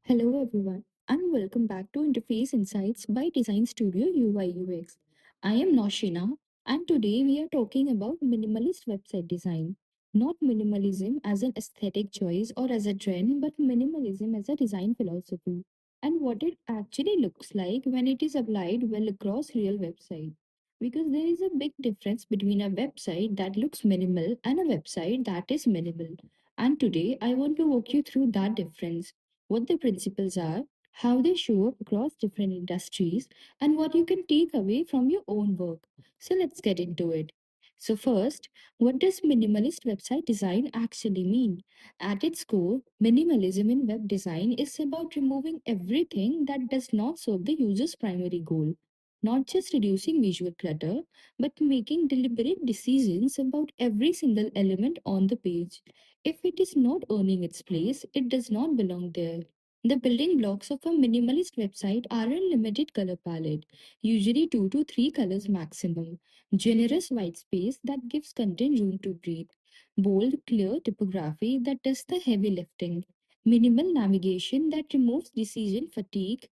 Hello everyone, and welcome back to Interface Insights by Design Studio UI UX. I am Noshina, and today we are talking about minimalist website design. Not minimalism as an aesthetic choice or as a trend, but minimalism as a design philosophy, and what it actually looks like when it is applied well across real website. Because there is a big difference between a website that looks minimal and a website that is minimal. And today I want to walk you through that difference, what the principles are, how they show up across different industries, and what you can take away from your own work. So let's get into it. So, first, what does minimalist website design actually mean? At its core, minimalism in web design is about removing everything that does not serve the user's primary goal. Not just reducing visual clutter, but making deliberate decisions about every single element on the page. If it is not earning its place, it does not belong there. The building blocks of a minimalist website are a limited color palette, usually 2 to 3 colors maximum, generous white space that gives content room to breathe, bold, clear typography that does the heavy lifting, minimal navigation that removes decision fatigue,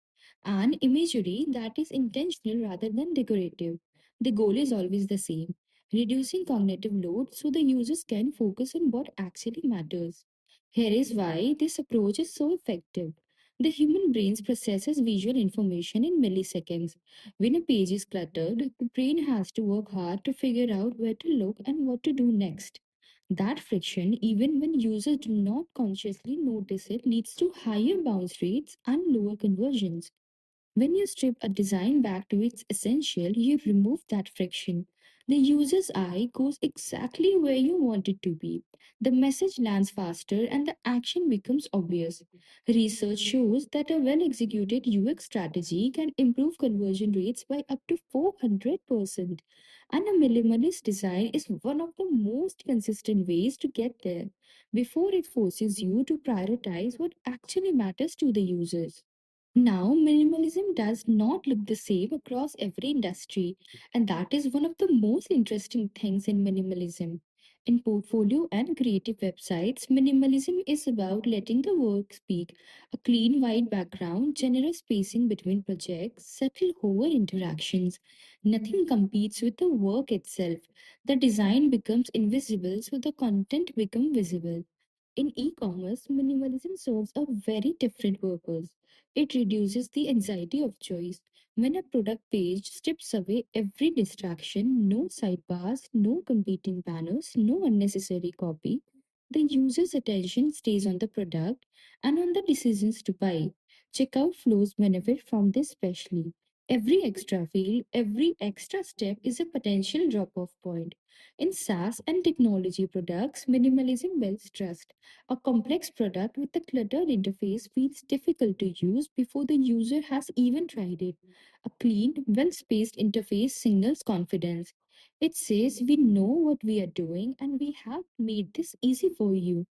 and imagery that is intentional rather than decorative. The goal is always the same: reducing cognitive load so the users can focus on what actually matters. Here is why this approach is so effective. The human brain processes visual information in milliseconds. When a page is cluttered, the brain has to work hard to figure out where to look and what to do next. That friction, even when users do not consciously notice it, leads to higher bounce rates and lower conversions. When you strip a design back to its essential, you remove that friction. The user's eye goes exactly where you want it to be. The message lands faster and the action becomes obvious. Research shows that a well executed UX strategy can improve conversion rates by up to 400%. And a minimalist design is one of the most consistent ways to get there before it forces you to prioritize what actually matters to the users. Now, minimalism does not look the same across every industry, and that is one of the most interesting things in minimalism. In portfolio and creative websites, minimalism is about letting the work speak. A clean white background, generous spacing between projects, subtle hover interactions. Nothing competes with the work itself. The design becomes invisible, so the content becomes visible. In e commerce, minimalism serves a very different purpose. It reduces the anxiety of choice. When a product page strips away every distraction, no sidebars, no competing banners, no unnecessary copy, the user's attention stays on the product and on the decisions to buy. Checkout flows benefit from this especially. Every extra field, every extra step is a potential drop off point. In SaaS and technology products, minimalism builds trust. A complex product with a cluttered interface feels difficult to use before the user has even tried it. A clean, well spaced interface signals confidence. It says, "We know what we are doing and we have made this easy for you."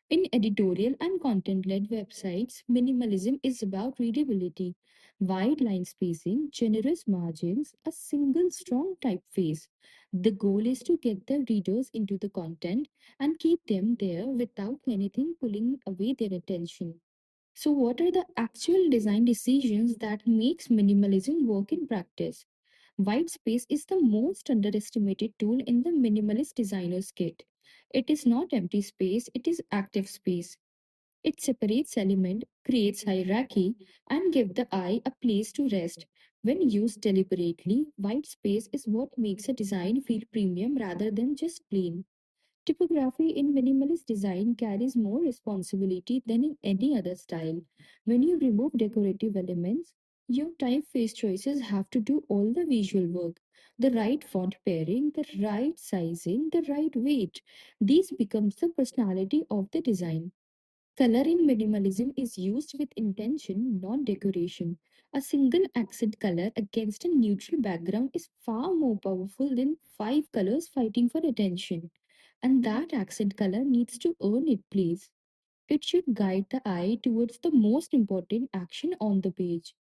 In editorial and content led websites, minimalism is about readability, wide line spacing, generous margins, a single strong typeface. The goal is to get the readers into the content and keep them there without anything pulling away their attention. So, what are the actual design decisions that makes minimalism work in practice? White space is the most underestimated tool in the minimalist designer's kit. It is not empty space, it is active space. It separates element, creates hierarchy, and gives the eye a place to rest. When used deliberately, white space is what makes a design feel premium rather than just plain. Typography in minimalist design carries more responsibility than in any other style. When you remove decorative elements, your typeface choices have to do all the visual work. The right font pairing, the right sizing, the right weight. These becomes the personality of the design. Color in minimalism is used with intention, not decoration. A single accent color against a neutral background is far more powerful than five colors fighting for attention. And that accent color needs to earn its place. It should guide the eye towards the most important action on the page.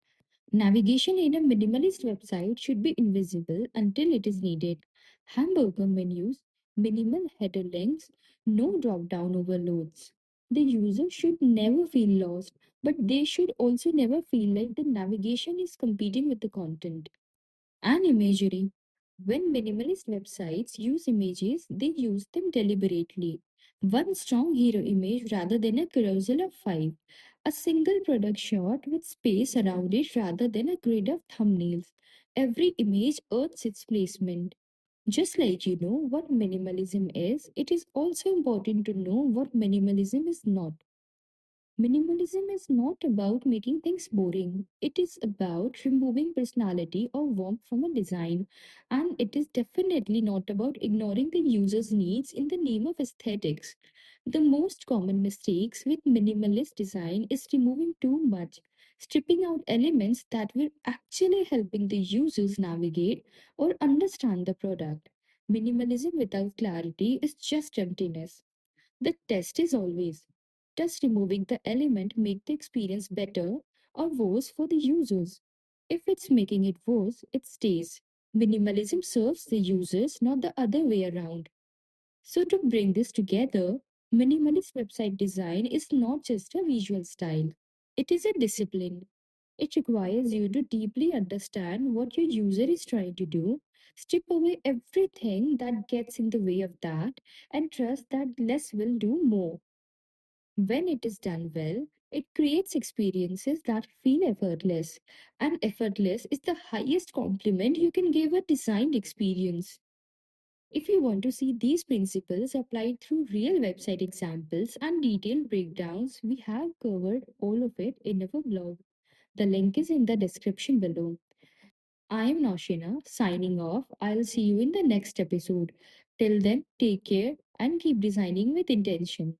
Navigation in a minimalist website should be invisible until it is needed. Hamburger menus, minimal header links, no drop down overloads. The user should never feel lost, but they should also never feel like the navigation is competing with the content. And imagery. When minimalist websites use images, they use them deliberately. One strong hero image rather than a carousel of five. A single product shot with space around it rather than a grid of thumbnails. Every image earns its placement. Just like you know what minimalism is, it is also important to know what minimalism is not. Minimalism is not about making things boring. It is about removing personality or warmth from a design. And it is definitely not about ignoring the user's needs in the name of aesthetics. The most common mistakes with minimalist design is removing too much, stripping out elements that were actually helping the users navigate or understand the product. Minimalism without clarity is just emptiness. The test is always, does removing the element make the experience better or worse for the users? If it's making it worse, it stays. Minimalism serves the users, not the other way around. So, to bring this together, minimalist website design is not just a visual style, it is a discipline. It requires you to deeply understand what your user is trying to do, strip away everything that gets in the way of that, and trust that less will do more. When it is done well, it creates experiences that feel effortless, and effortless is the highest compliment you can give a designed experience. If you want to see these principles applied through real website examples and detailed breakdowns, we have covered all of it in our blog. The link is in the description below. I am Noshina, signing off. I'll see you in the next episode. Till then, take care and keep designing with intention.